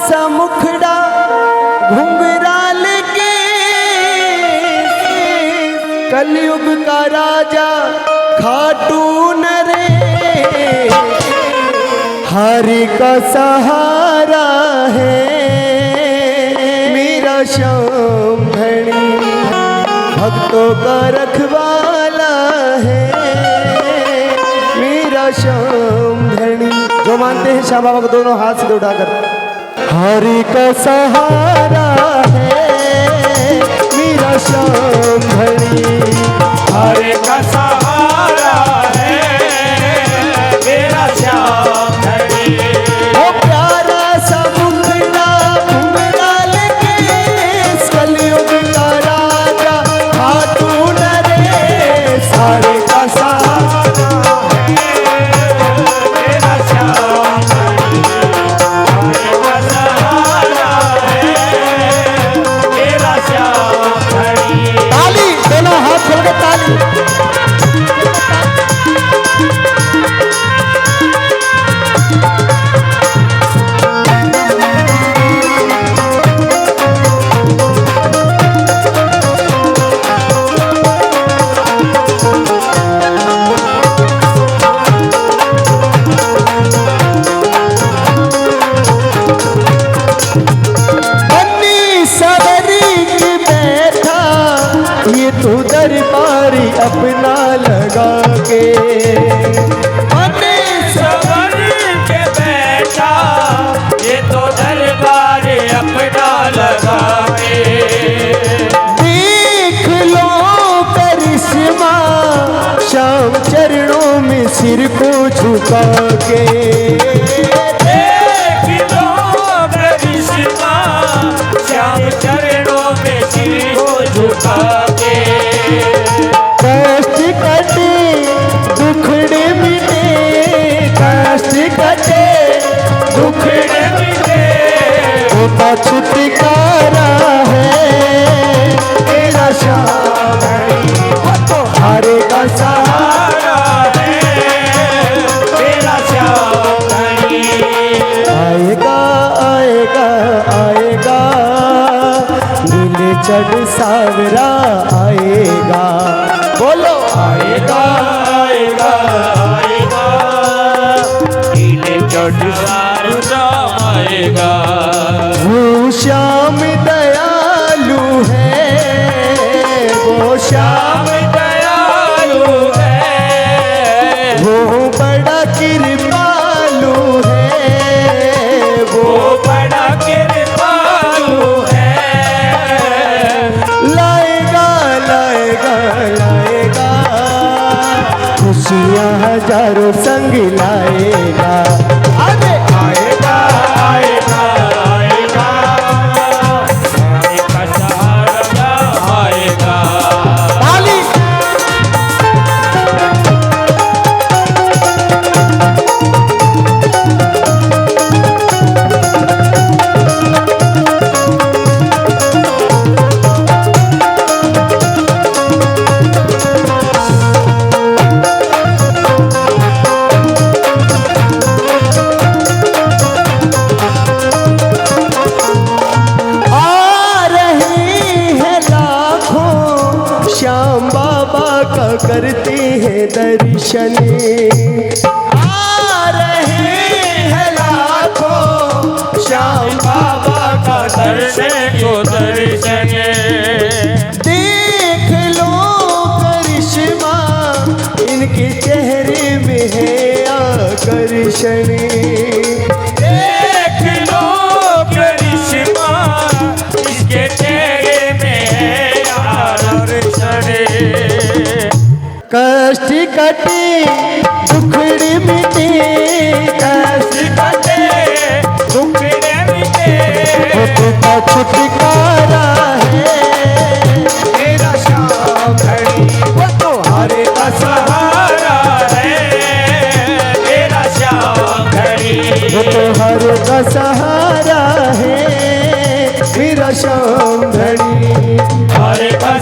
सा मुखड़ा घुंघराल के, कलयुग का राजा खाटू नरेश, हरि का सहारा है मेरा श्याम धनी, भक्तों का रखवाला है मेरा श्याम धनी। जो मानते हैं श्याम बाबा को दोनों हाथ से उठाकर, हरि का सहारा है मेरा श्याम धनी, हरि का सहारा है मेरा श्याम धनी। ओ प्यारा सा मुखड़ा घुंघराल केस, कलयुग का राजा खाटू नरेश, हरि का सहारा मेरा श्याम धनी, हरि का सहारा है मेरा श्याम धनी। ताली, दोनों हाथ खोल के ताली। तू दरबारी अपना लगा के, सवर के बैठा ये तो दरबार अपना लगा के, देख लो करिश्मा श्याम चरणों में सिर को झुका के, देख लो करिश्मा श्याम चरणों में सिर को झुका के। कष्ट कटे दुखड़े मिटे, कष्ट कटे दुखड़े मिटे, होता छुटकारा है तेरा श्याम धनी, हरि का सहारा है मेरा श्याम धनी। आएगा आएगा आएगा, नीले चढ़ सावरा आएगा, बोलो आएगा आएगा आएगा, नीले चढ़ राम आएगा। वो श्याम दयालु है, वो श्याम दयालु है, वो बड़ा कृपालु है, वो बड़ा कृपालु है। लाएगा लाएगा लाएगा, खुशियाँ हजारों संग लाएगा, आगे आएगा आएगा आएगा, हरि का सहारा आएगा। ताली। श्याम बाबा का करते हैं दर्शन, आ रहे हैं लाखों श्याम बाबा का दर्शन को दर्शन, देख लो करिश्मा इनके चेहरे में है आकर्षण, देख लो करिश्मा इसके चेहरे में है आकर्षण। कष्ट कटे दुखड़े मिटे, कष्ट कटे दुखड़े मिटे, होता छुटकारा है मेरा श्याम धनी, वो तो हरि का सहारा है मेरा श्याम धनी, वो तो हरि का सहारा है मेरा श्याम धनी, हरि का